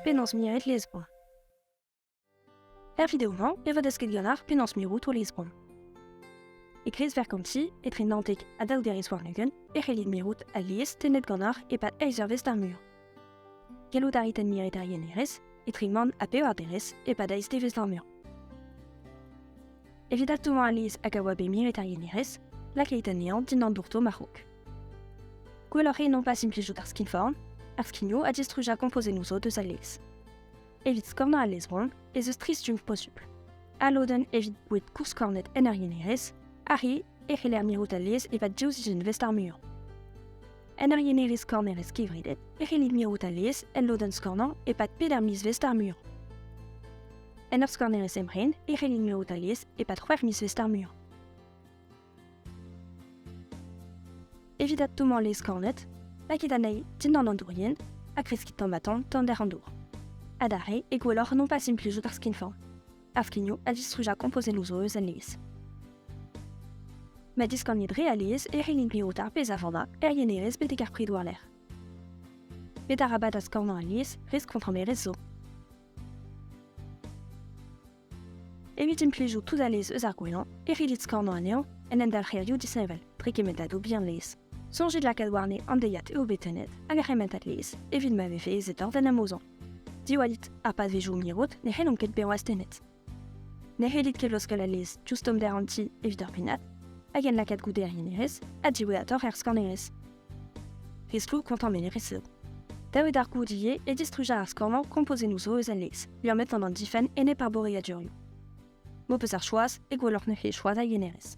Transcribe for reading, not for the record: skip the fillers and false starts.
penaos miret lesbron. Vidéo efo desket ganar penaos mirut o lesbron. Ekris verkanti et trinantek adalderis warnugen relid mirut a lies tenet ganar pat eizer vest ar mur. Gallout ariten miret ar yeneres et trimand a peo arderes pat aiz devez ar mur. Evidatument a lies a gawabe miret ar yeneres, la keiten nean din an dourto marrouk. Gwelloc'he non pas simplijout ar skinform, ar skinio a distruja composé nouzo deus al lies. Evit skorna al lesbron ez eus tristung possible. Aloden evit bouet kourskornet en ar yeneres, Ari reler mirut al lies pat diozigen vest ar mur. En ar yeneres korneres kevridet, relid mirut al lies en loden skornan pat peder mis vest ar mur. En ar skorneres emren relid mirut al lies pat c'hwec'h mis vest ar mur. Evidatument les kornet, lakit anei din an andourien, a kreskit tambaton tan der andour. Adare gwelloc'h non pas simplijout ar skinform. Ar skinio a distruja composé nouzo eus al lies. Ma diskorniet re al lies relid mirut ar pez avanda yeneres betek ar prid war l'er. Bet ar rabat a skornan al lies rez kontramerez zo. Evit implijout tout al lies eus ar gwellañ relid skornan aneo en en dalc'herioù disnevel, trekemetadou bien lies. Sonjet lakad warne an deiat eo betenet hag ar rementat lies evit ma vefe ez etor den amozan. Diwalit ar pad vejou mirut ne c'hellom ket beroastenet. Ne relid ket loskal al lies justom der anti evit ur pinat, hag en lakad goude ar yeneres a diweator ar skornerez. Risklou kontant menerez eo. Daouet ar goudiye e distruja ar skornan kompoze nouzo eus al lies, luarmet an difen ene par bore a durioù. Mo peus ar choaz gwelloc'h ne c'he choaz a yenerez.